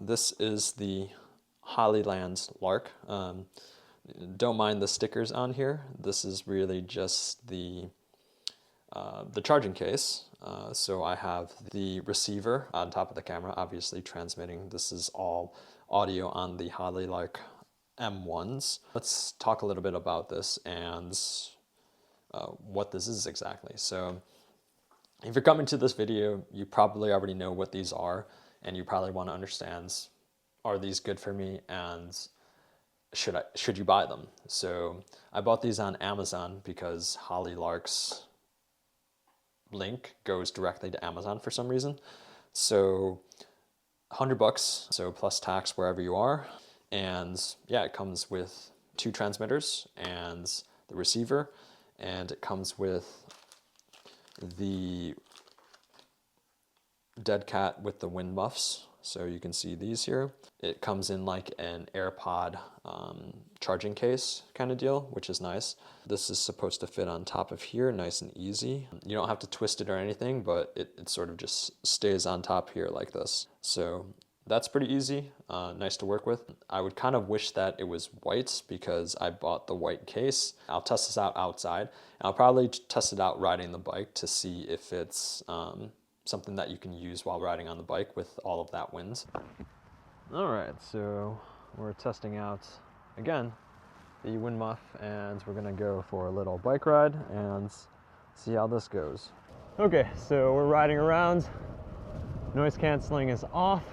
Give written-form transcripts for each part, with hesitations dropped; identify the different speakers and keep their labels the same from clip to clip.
Speaker 1: this is the Hollyland Lark. Don't mind the stickers on here. This is really just the charging case. So I have the receiver on top of the camera, obviously transmitting. This is all audio on the Hollyland Lark M1s. Let's talk a little bit about this and what this is exactly. So if you're coming to this video, you probably already know what these are, and you probably want to understand, are these good for me, and should you buy them? So I bought these on Amazon because Hollyland Lark's link goes directly to Amazon for some reason. So $100, so plus tax wherever you are. And yeah, it comes with 2 transmitters and the receiver, and it comes with the dead cat with the wind muffs. So you can see these here. It comes in like an AirPod charging case kind of deal, which is nice. This is supposed to fit on top of here, nice and easy. You don't have to twist it or anything, but it sort of just stays on top here like this. So that's pretty easy, nice to work with. I would kind of wish that it was white because I bought the white case. I'll test this out outside. I'll probably test it out riding the bike to see if it's something that you can use while riding on the bike with all of that wind. All right, so we're testing out, again, the wind muff, and we're gonna go for a little bike ride and see how this goes. Okay, so we're riding around. Noise canceling is off,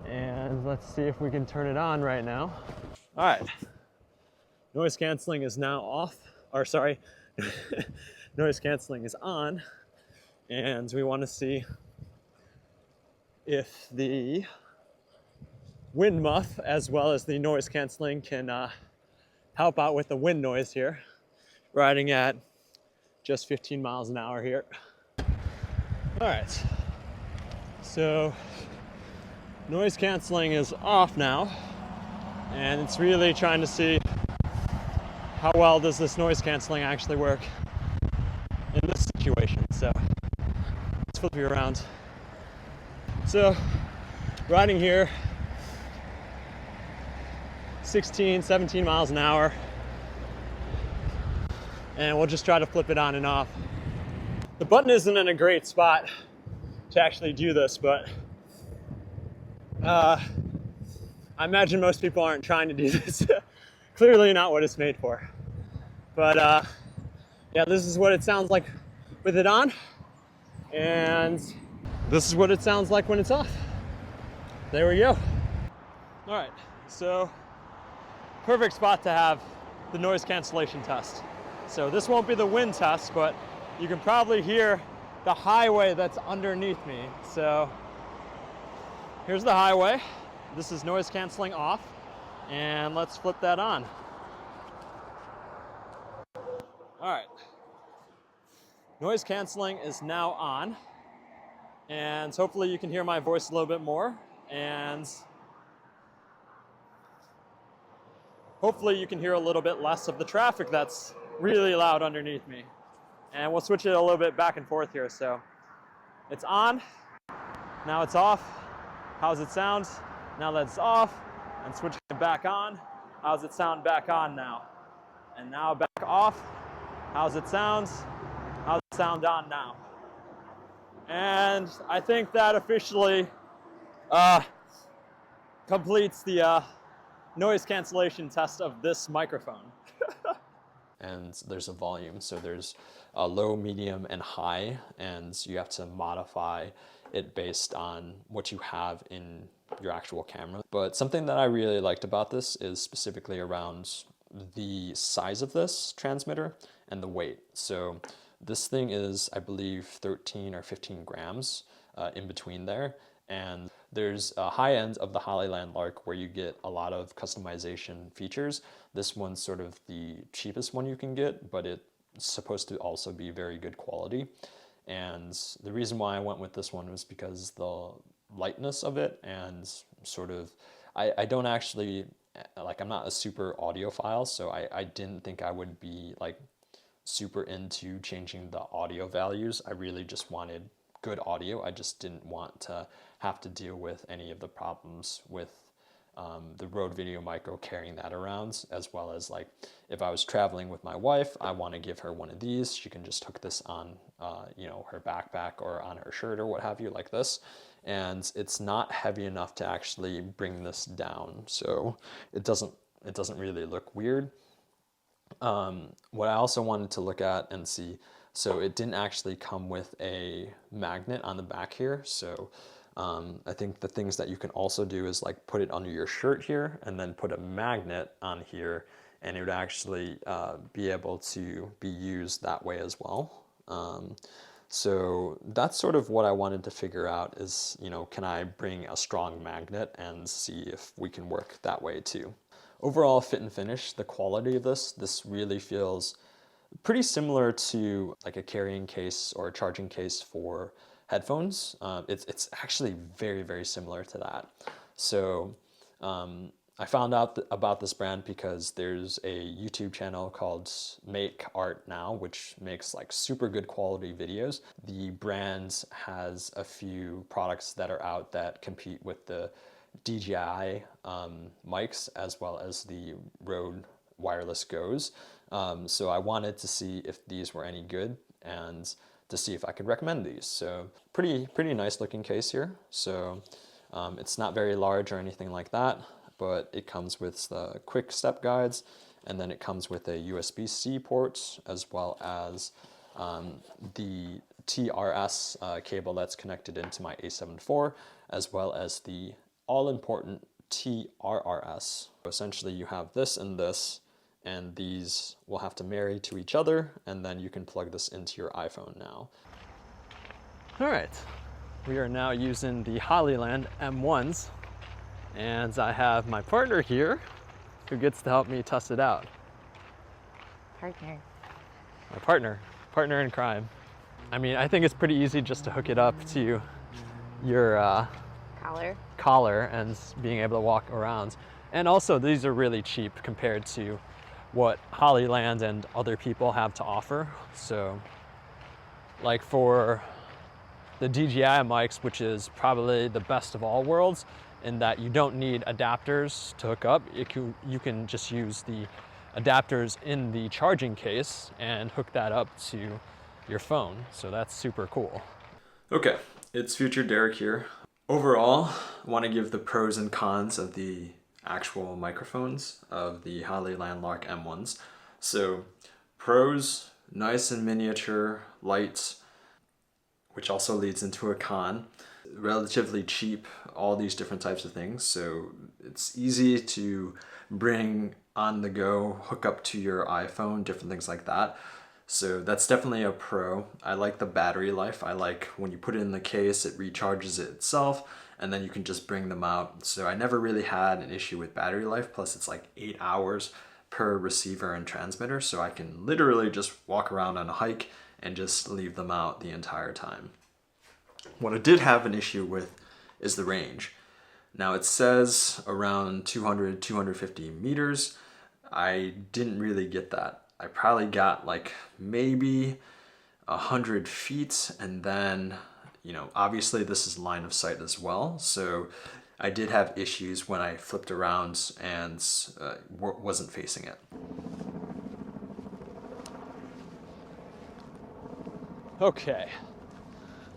Speaker 1: and let's see if we can turn it on right now. All right, noise canceling is now off, or sorry, noise canceling is on. And we want to see if the wind muff as well as the noise canceling can help out with the wind noise here. Riding at just 15 miles an hour here. All right, so noise canceling is off now, and it's really trying to see how well does this noise canceling actually work in this situation. So let's flip you around. So riding here 16, 17 miles an hour, and we'll just try to flip it on and off. The button isn't in a great spot to actually do this, but I imagine most people aren't trying to do this. Clearly not what it's made for. But yeah, this is what it sounds like with it on. And this is what it sounds like when it's off. There we go. All right, so perfect spot to have the noise cancellation test. So this won't be the wind test, but you can probably hear the highway that's underneath me. So here's the highway. This is noise canceling off, and let's flip that on. All right. Noise canceling is now on, and hopefully you can hear my voice a little bit more, and hopefully you can hear a little bit less of the traffic that's really loud underneath me. And we'll switch it a little bit back and forth here. So it's on, now it's off. How's it sound? Now that it's off, and switching it back on. How's it sound back on now? And now back off. How's it sound? How's it sound on now? And I think that officially completes the noise cancellation test of this microphone. And there's a volume, so there's a low, medium, and high, and you have to modify it based on what you have in your actual camera. But something that I really liked about this is specifically around the size of this transmitter and the weight. So this thing is, I believe, 13 or 15 grams in between there. And there's a high end of the Hollyland Lark where you get a lot of customization features. This one's sort of the cheapest one you can get, but it's supposed to also be very good quality. And the reason why I went with this one was because the lightness of it, and sort of, I don't actually, like, I'm not a super audiophile, so I didn't think I would be like super into changing the audio values. I really just wanted good audio. I just didn't want to have to deal with any of the problems with the Rode Video Micro carrying that around, as well as like if I was traveling with my wife, I want to give her one of these. She can just hook this on, her backpack or on her shirt or what have you, like this. And it's not heavy enough to actually bring this down, so it doesn't really look weird. What I also wanted to look at and see, so it didn't actually come with a magnet on the back here. So I think the things that you can also do is like put it under your shirt here and then put a magnet on here, and it would actually be able to be used that way as well. So that's sort of what I wanted to figure out is, can I bring a strong magnet and see if we can work that way too. Overall fit and finish, the quality of this really feels pretty similar to like a carrying case or a charging case for headphones. It's actually very, very similar to that. So I found out about this brand because there's a YouTube channel called Make Art Now, which makes like super good quality videos. The brand has a few products that are out that compete with the DJI mics as well as the Rode Wireless Go's. So I wanted to see if these were any good and to see if I could recommend these. So pretty nice looking case here. So it's not very large or anything like that, but it comes with the quick step guides, and then it comes with a USB-C port as well as the TRS cable that's connected into my A7 IV, as well as the all-important TRRS. Essentially you have this and this, and these will have to marry to each other, and then you can plug this into your iPhone now. All right, we are now using the Hollyland M1s, and I have my partner here who gets to help me test it out.
Speaker 2: Partner.
Speaker 1: My partner in crime. I mean, I think it's pretty easy just to hook it up to your collar and being able to walk around. And also these are really cheap compared to what Hollyland and other people have to offer. So like for the DJI mics, which is probably the best of all worlds in that you don't need adapters to hook up. You can just use the adapters in the charging case and hook that up to your phone. So that's super cool. Okay, it's future Derrick here. Overall, I want to give the pros and cons of the actual microphones of the Hollyland Lark M1s. So pros, nice and miniature, light, which also leads into a con. Relatively cheap, all these different types of things. So it's easy to bring on the go, hook up to your iPhone, different things like that. So that's definitely a pro. I like the battery life. I like when you put it in the case, it recharges it itself, and then you can just bring them out. So I never really had an issue with battery life. Plus it's like 8 hours per receiver and transmitter. So I can literally just walk around on a hike and just leave them out the entire time. What I did have an issue with is the range. Now it says around 200, 250 meters. I didn't really get that. I probably got like maybe 100 feet, and then, obviously this is line of sight as well. So I did have issues when I flipped around and wasn't facing it. Okay,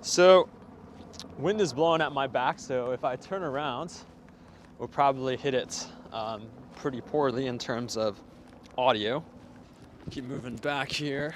Speaker 1: so wind is blowing at my back, so if I turn around, we'll probably hit it pretty poorly in terms of audio. Keep moving back here.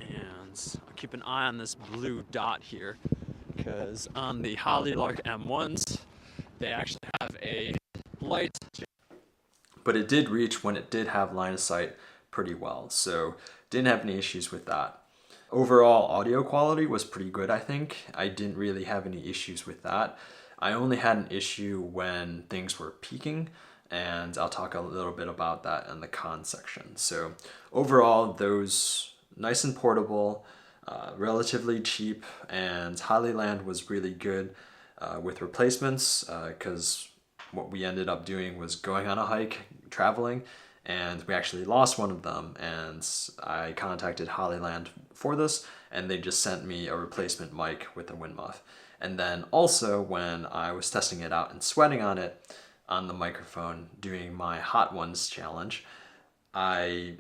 Speaker 1: And I'll keep an eye on this blue dot here, because on the Hollyland Lark M1s, they actually have a light. But it did reach when it did have line of sight pretty well, so didn't have any issues with that. Overall audio quality was pretty good, I think. I didn't really have any issues with that. I only had an issue when things were peaking, and I'll talk a little bit about that in the con section. So overall, those nice and portable, relatively cheap, and Hollyland was really good with replacements, because what we ended up doing was going on a hike, traveling, and we actually lost one of them, and I contacted Hollyland for this, and they just sent me a replacement mic with a wind muff. And then also when I was testing it out and sweating on it on the microphone doing my Hot Ones challenge, I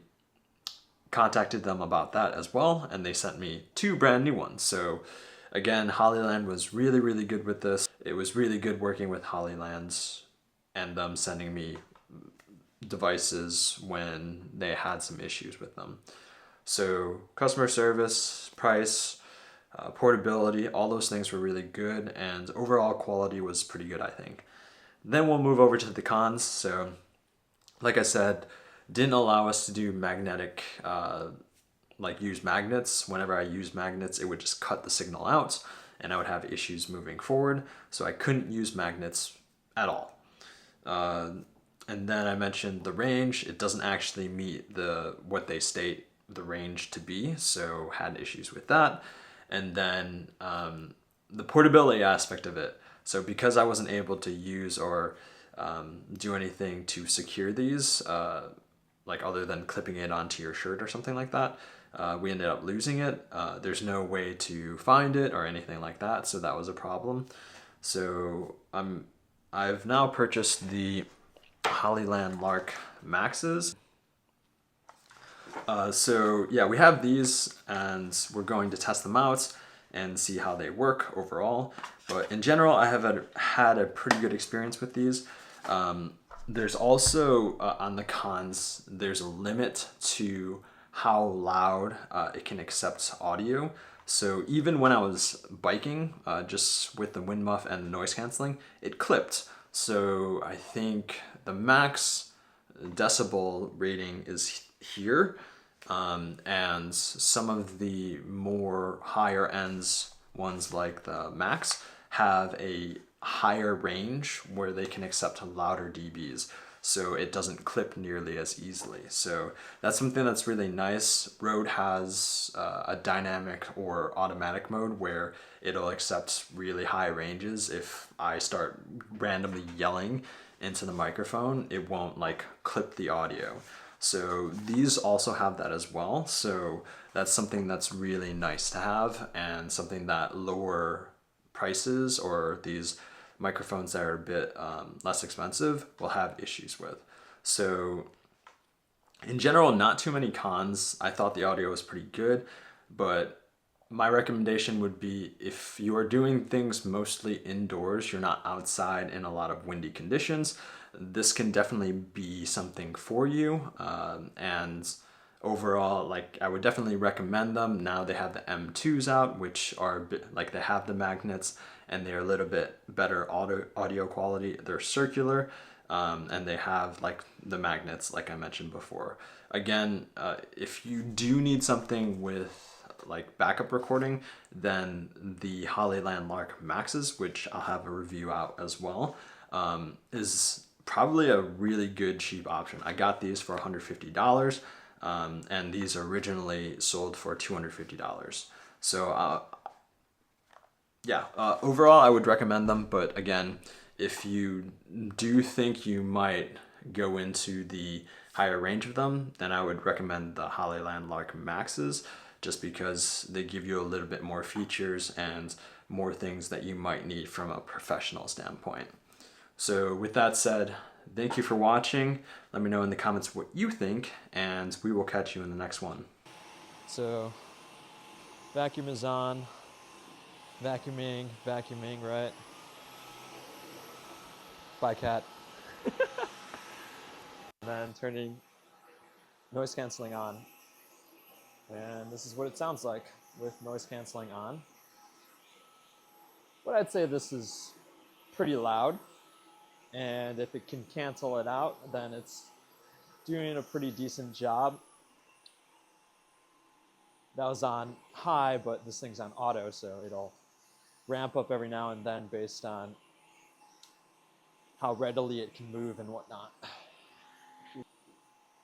Speaker 1: contacted them about that as well, and they sent me 2 brand new ones. So again, Hollyland was really, really good with this. It was really good working with Hollyland's and them sending me devices when they had some issues with them. So customer service, price, portability, all those things were really good, and overall quality was pretty good, I think. Then we'll move over to the cons. So like I said, didn't allow us to do magnetic, like use magnets. Whenever I use magnets, it would just cut the signal out and I would have issues moving forward. So I couldn't use magnets at all. And then I mentioned the range. It doesn't actually meet what they state the range to be, so had issues with that. And then the portability aspect of it. So because I wasn't able to use or do anything to secure these, like other than clipping it onto your shirt or something like that, we ended up losing it. There's no way to find it or anything like that, so that was a problem. So I've now purchased the Hollyland Lark Maxes. So yeah, we have these and we're going to test them out and see how they work overall. But in general, I have had a pretty good experience with these. There's also, on the cons, there's a limit to how loud it can accept audio. So even when I was biking, just with the wind muff and the noise canceling, it clipped. So I think the max decibel rating is here, and some of the more higher ends ones like the Max have a higher range where they can accept louder dBs, so it doesn't clip nearly as easily. So that's something that's really nice. Rode has a dynamic or automatic mode where it'll accept really high ranges. If I start randomly yelling into the microphone, it won't like clip the audio. So these also have that as well. So that's something that's really nice to have, and something that lower prices or these microphones that are a bit less expensive will have issues with. So in general, not too many cons. I thought the audio was pretty good, but my recommendation would be if you are doing things mostly indoors, you're not outside in a lot of windy conditions, this can definitely be something for you. And overall, like, I would definitely recommend them. Now they have the M2s out, which are a bit, like, they have the magnets and they're a little bit better audio quality. They're circular, and they have like the magnets like I mentioned before. Again, if you do need something with like backup recording, then the Hollyland Lark Maxes, which I'll have a review out as well, is probably a really good cheap option. I got these for $150, and these originally sold for $250. So yeah, overall I would recommend them, but again, if you do think you might go into the higher range of them, then I would recommend the Hollyland Lark Maxes, just because they give you a little bit more features and more things that you might need from a professional standpoint. So with that said, thank you for watching. Let me know in the comments what you think, and we will catch you in the next one. So, vacuum is on. Vacuuming, right? Bye, cat. Then turning noise canceling on. And this is what it sounds like with noise canceling on. But I'd say this is pretty loud. And if it can cancel it out, then it's doing a pretty decent job. That was on high, but this thing's on auto, so it'll ramp up every now and then based on how readily it can move and whatnot.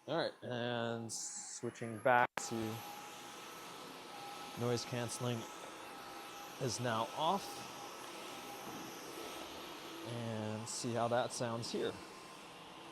Speaker 1: All right, and switching back to noise canceling is now off, and see how that sounds here.